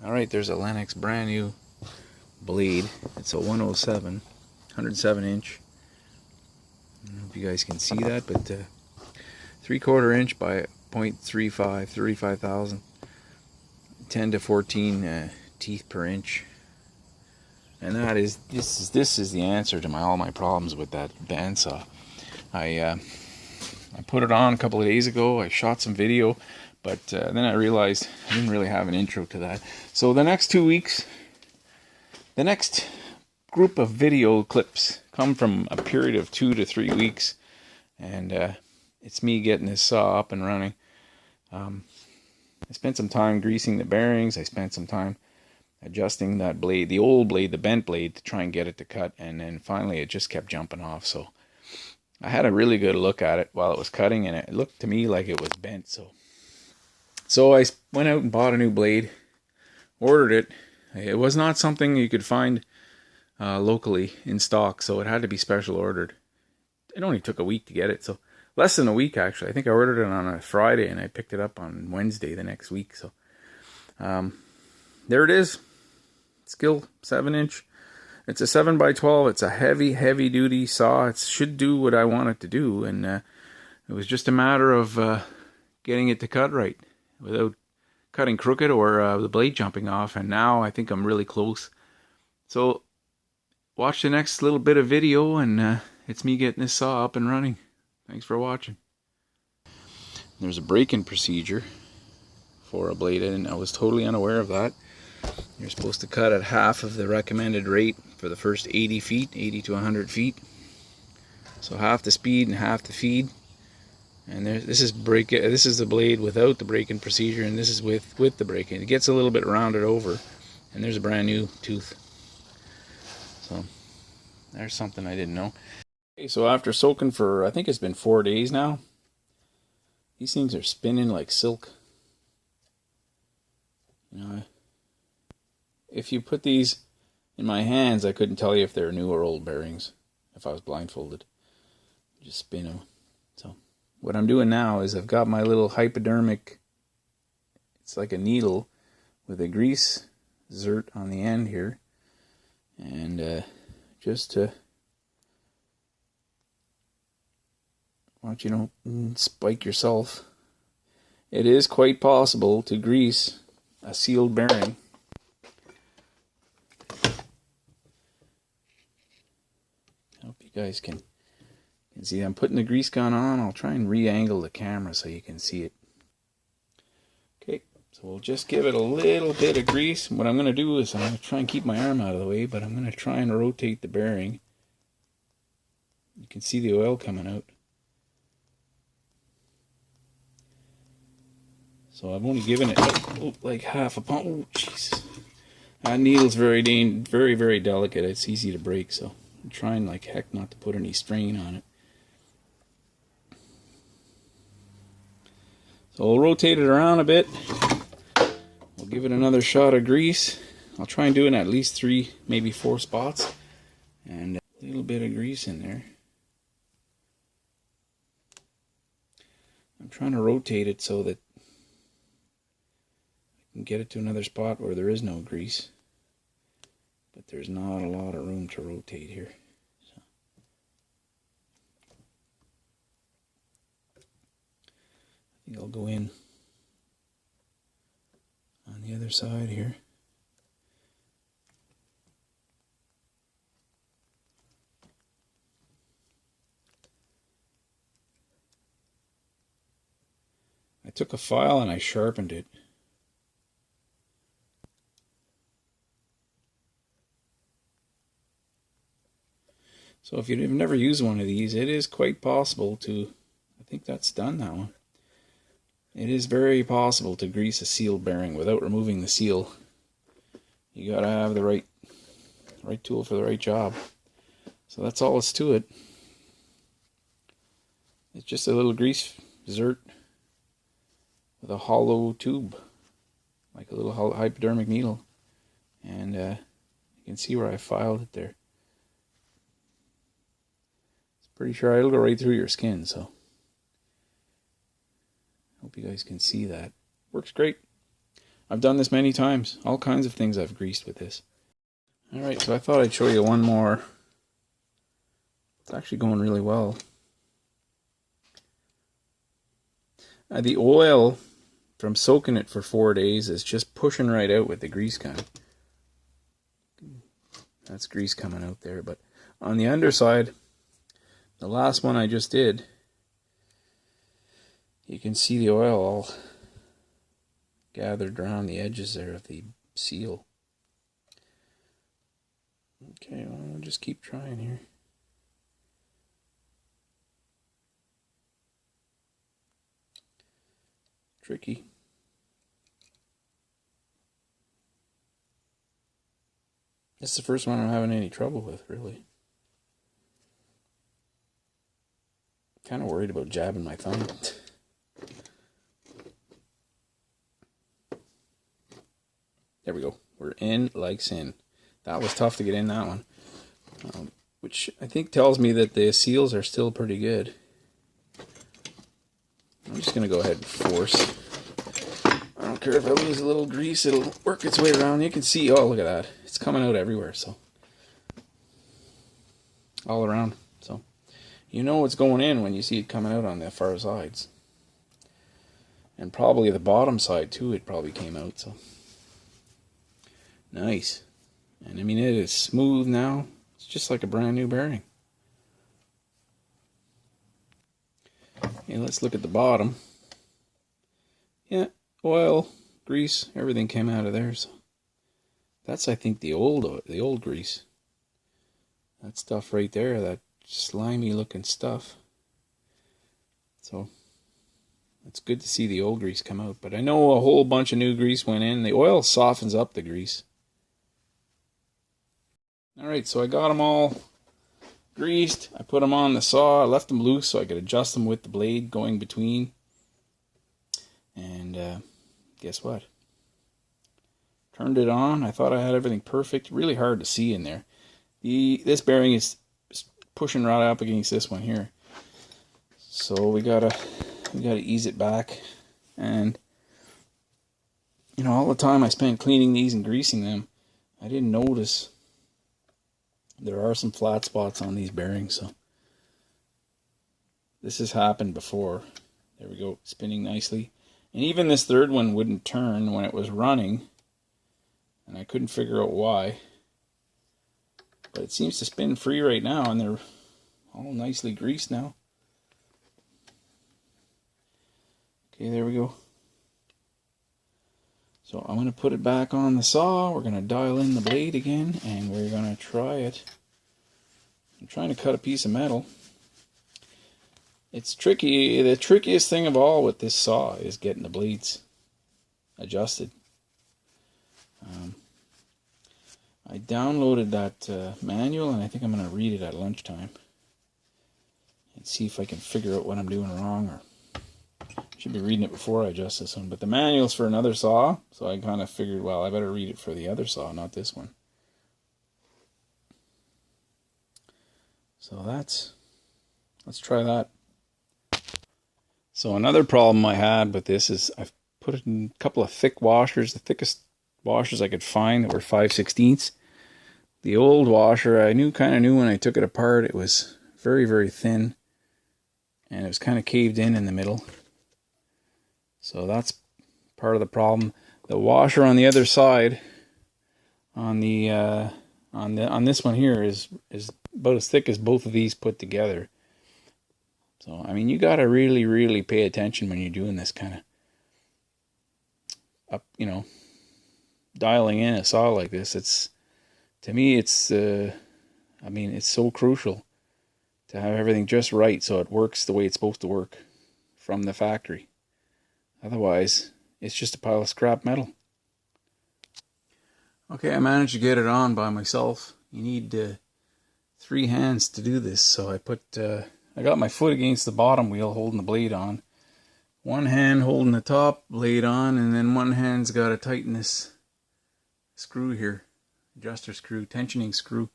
Alright, there's a Lennox brand new blade. It's a 107, 107 inch. I don't know if you guys can see that, but 3/4 inch by 0.35, 35,000. 10 to 14 teeth per inch. And this is the answer to all my problems with that bandsaw. I put it on a couple of days ago. I shot some video, but then I realized I didn't really have an intro to that. So the next 2 weeks, the next group of video clips come from a period of 2 to 3 weeks, and it's me getting this saw up and running. I spent some time greasing the bearings. I spent some time adjusting that blade, the old blade, the bent blade, to try and get it to cut, and then finally it just kept jumping off. So I had a really good look at it while it was cutting, and it looked to me like it was bent. So I went out and bought a new blade, ordered it. It was not something you could find locally in stock, so it had to be special ordered. It only took a week to get it, so less than a week actually. I think I ordered it on a Friday and I picked it up on Wednesday the next week. So there it is. Skil 7-inch. It's a 7x12. It's a heavy duty saw. It should do what I want it to do, and it was just a matter of getting it to cut right without cutting crooked or the blade jumping off. And now I think I'm really close. So watch the next little bit of video, and it's me getting this saw up and running. Thanks for watching. There's a break-in procedure for a blade, and I was totally unaware of that. You're supposed to cut at half of the recommended rate for the first 80 feet, 80 to 100 feet. So half the speed and half the feed. And this is the blade without the break-in procedure, and this is with the break-in. It gets a little bit rounded over, and there's a brand new tooth. So there's something I didn't know. Okay, so after soaking for, I think it's been 4 days now, these things are spinning like silk. You know, if you put these in my hands, I couldn't tell you if they're new or old bearings if I was blindfolded. Just spin them. So what I'm doing now is I've got my little hypodermic, it's like a needle with a grease zert on the end here, and just to, want you to spike yourself. It is quite possible to grease a sealed bearing. I hope you guys can see. I'm putting the grease gun on. I'll try and re-angle the camera so you can see it. Okay, so we'll just give it a little bit of grease. What I'm going to do is I'm going to try and keep my arm out of the way, but I'm going to try and rotate the bearing. You can see the oil coming out. So I've only given it like half a pump. Oh, jeez. That needle's very delicate. It's easy to break, so I'm trying like heck not to put any strain on it. So we'll rotate it around a bit. We'll give it another shot of grease. I'll try and do it in at least 3, maybe 4 spots. And a little bit of grease in there. I'm trying to rotate it so that I can get it to another spot where there is no grease. But there's not a lot of room to rotate here. So I think I'll go in on the other side here. I took a file and I sharpened it. So if you've never used one of these, it is quite possible to, I think that's done that one. It is very possible to grease a sealed bearing without removing the seal. You gotta have the right tool for the right job. So that's all that's to it. It's just a little grease zert with a hollow tube, like a little hypodermic needle. And you can see where I filed it there. Pretty sure it'll go right through your skin, so hope you guys can see that. Works great. I've done this many times. All kinds of things I've greased with this. Alright, so I thought I'd show you one more. It's actually going really well. The oil from soaking it for 4 days is just pushing right out with the grease gun. That's grease coming out there, but on the underside, the last one I just did, you can see the oil all gathered around the edges there of the seal. Okay, well, we'll just keep trying here. Tricky. It's the first one I'm having any trouble with, really. Kind of worried about jabbing my thumb. There we go. We're in like sin. That was tough to get in, that one. Which I think tells me that the seals are still pretty good. I'm just going to go ahead and force. I don't care if I lose a little grease, it'll work its way around. You can see, oh, look at that. It's coming out everywhere, so. All around, so. You know what's going in when you see it coming out on the far sides. And probably the bottom side, too, it probably came out, so. Nice. And I mean, it is smooth now. It's just like a brand new bearing. Okay, let's look at the bottom. Yeah, oil, grease, everything came out of there. So that's, I think, the old grease. That stuff right there, that slimy looking stuff. So it's good to see the old grease come out. But I know a whole bunch of new grease went in. The oil softens up the grease. Alright, so I got them all greased. I put them on the saw. I left them loose so I could adjust them with the blade going between. And guess what? Turned it on. I thought I had everything perfect. Really hard to see in there. This bearing is pushing right up against this one here. So we gotta ease it back. And you know, all the time I spent cleaning these and greasing them, I didn't notice there are some flat spots on these bearings. So this has happened before. There we go, spinning nicely. And even this third one wouldn't turn when it was running, and I couldn't figure out why. But it seems to spin free right now, and they're all nicely greased now. Okay, there we go. So I'm going to put it back on the saw. We're going to dial in the blade again, and we're going to try it. I'm trying to cut a piece of metal. It's tricky. The trickiest thing of all with this saw is getting the blades adjusted. I downloaded that manual, and I think I'm going to read it at lunchtime and see if I can figure out what I'm doing wrong, or I should be reading it before I adjust this one. But the manual's for another saw, so I kind of figured, well, I better read it for the other saw, not this one. So let's try that. So another problem I had with this is I've put it in a couple of thick washers, the thickest washers I could find that were 5/16. The old washer, I kind of knew when I took it apart, it was very, very thin, and it was kind of caved in the middle. So that's part of the problem. The washer on the other side, on this one here, is about as thick as both of these put together. So I mean, you got to really, really pay attention when you're doing this kind of up, you know, dialing in a saw like this. It's, to me, it's I mean, it's so crucial to have everything just right so it works the way it's supposed to work from the factory. Otherwise, it's just a pile of scrap metal. Okay, I managed to get it on by myself. You need 3 hands to do this, so I got my foot against the bottom wheel holding the blade on. One hand holding the top blade on, and then one hand's got to tighten this screw here. Adjuster screw, tensioning screw.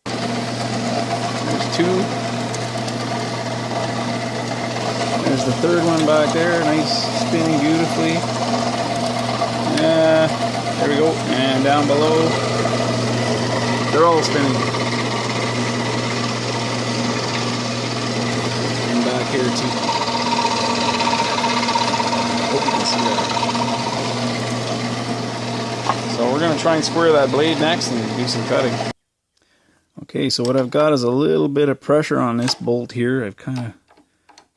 There's 2. There's the third one back there, nice, spinning beautifully. There we go. And down below, they're all spinning. And back here too. Hope you can see that. So we're going to try and square that blade next and do some cutting. Okay, so what I've got is a little bit of pressure on this bolt here. I've kind of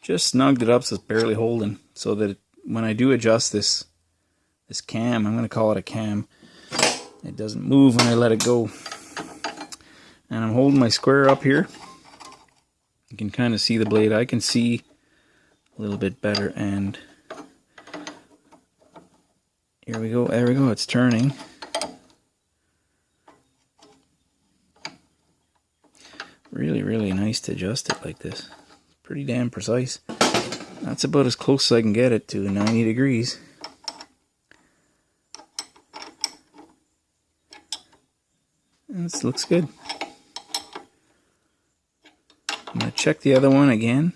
just snugged it up so it's barely holding, so that when I do adjust this cam, I'm going to call it a cam, it doesn't move when I let it go. And I'm holding my square up here. You can kind of see the blade. I can see a little bit better, and here we go. There we go. It's turning. Really, really nice to adjust it like this. Pretty damn precise. That's about as close as I can get it to 90 degrees. And this looks good. I'm going to check the other one again.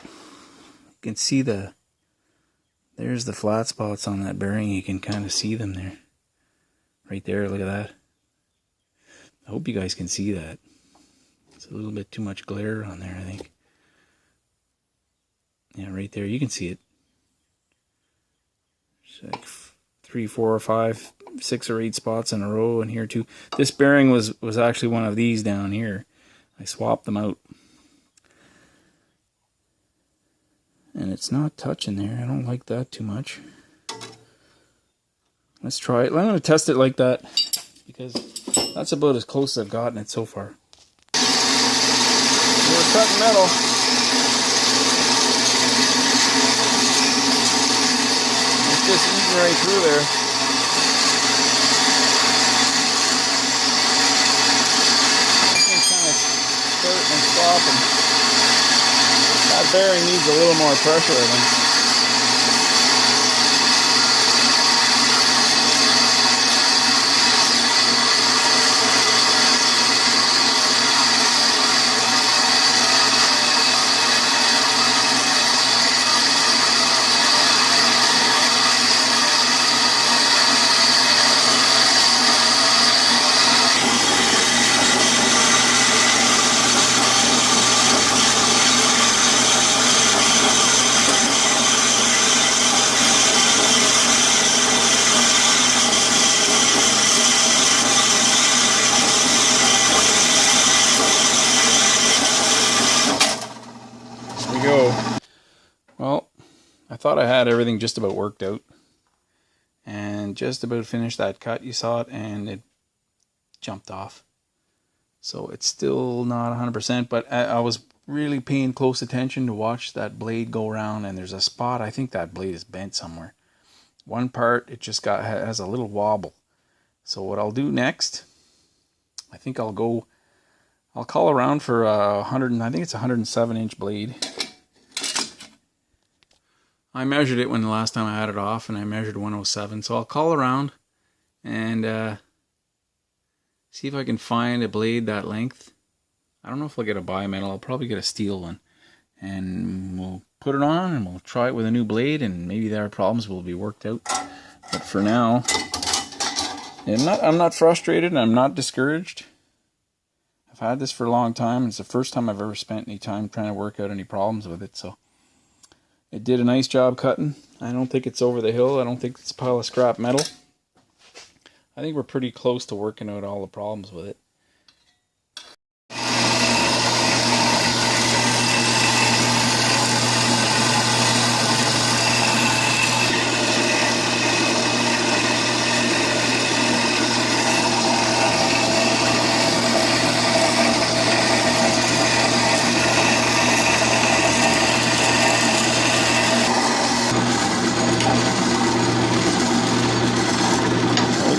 You can see there's the flat spots on that bearing. You can kind of see them there. Right there, look at that. I hope you guys can see that. It's a little bit too much glare on there, I think. Yeah, right there, you can see it. It's like 3, 4, 5, 6 or 8 spots in a row, and here too. This bearing was actually one of these down here. I swapped them out. And it's not touching there. I don't like that too much. Let's try it. I'm going to test it like that, because that's about as close as I've gotten it so far. We're cutting metal. It's just eating right through there. Everything's kind of starting and stopping. That bearing needs a little more pressure, I think. Go. Well, I thought I had everything just about worked out and just about finished that cut. You saw it, and it jumped off, so it's still not 100%, but I was really paying close attention to watch that blade go around, and there's a spot. I think that blade is bent somewhere. One part, it just has a little wobble. So what I'll do next, I think I'll call around for I think it's a 107-inch blade. I measured it when the last time I had it off, and I measured 107. So I'll call around and see if I can find a blade that length. I don't know if I'll get a bimetal. I'll probably get a steel one. And we'll put it on, and we'll try it with a new blade, and maybe their problems will be worked out. But for now, I'm not frustrated, and I'm not discouraged. I've had this for a long time. It's the first time I've ever spent any time trying to work out any problems with it. So it did a nice job cutting. I don't think it's over the hill. I don't think it's a pile of scrap metal. I think we're pretty close to working out all the problems with it.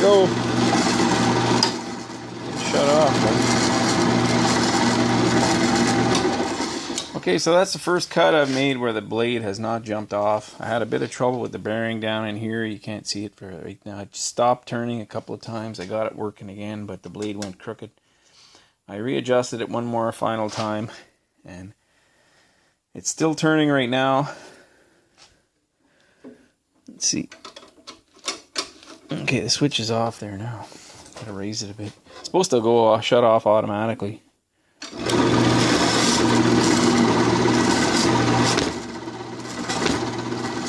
Go. Shut off. Okay, so that's the first cut I've made where the blade has not jumped off. I had a bit of trouble with the bearing down in here. You can't see it for right now. I stopped turning a couple of times. I got it working again, but the blade went crooked. I readjusted it one more final time, and it's still turning right now. Let's see. Okay, the switch is off there now. Gotta raise it a bit. It's supposed to go shut off automatically. It's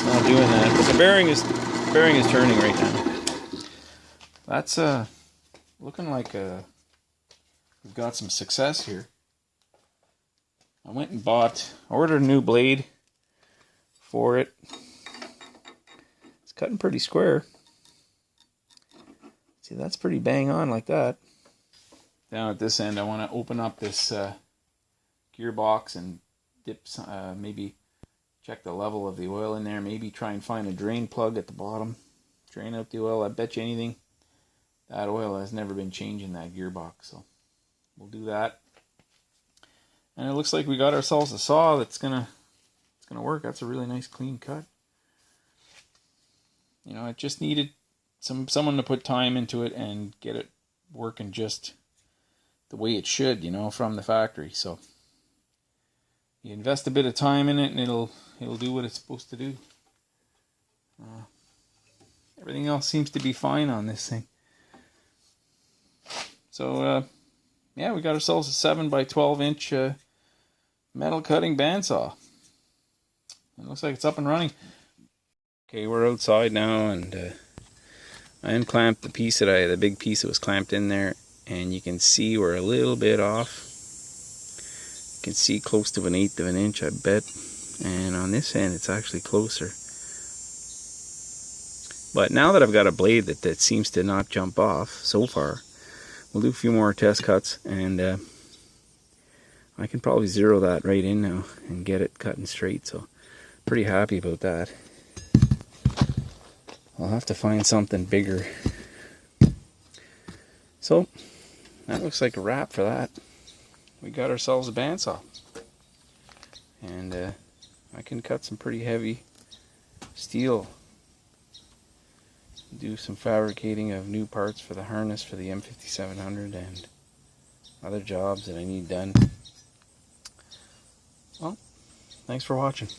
not doing that, but the bearing is turning right now. That's looking like we've got some success here. I went and ordered a new blade for it. It's cutting pretty square. See, that's pretty bang on like that. Down at this end, I want to open up this gearbox and dip, maybe check the level of the oil in there. Maybe try and find a drain plug at the bottom. Drain out the oil. I bet you anything that oil has never been changed in that gearbox. So we'll do that. And it looks like we got ourselves a saw that's gonna work. That's a really nice clean cut. You know, it just needed someone to put time into it and get it working just the way it should, you know, from the factory. So you invest a bit of time in it and it'll do what it's supposed to do. Everything else seems to be fine on this thing. So yeah, we got ourselves a 7 by 12 inch metal cutting bandsaw. It looks like it's up and running. Okay, we're outside now, and I unclamped the big piece that was clamped in there, and you can see we're a little bit off. You can see close to 1/8 of an inch, I bet. And on this end, it's actually closer. But now that I've got a blade that seems to not jump off so far, we'll do a few more test cuts, and I can probably zero that right in now and get it cutting straight. So pretty happy about that. I'll have to find something bigger. So that looks like a wrap for that. We got ourselves a bandsaw, and I can cut some pretty heavy steel. Do some fabricating of new parts for the harness for the M5700 and other jobs that I need done. Well, thanks for watching.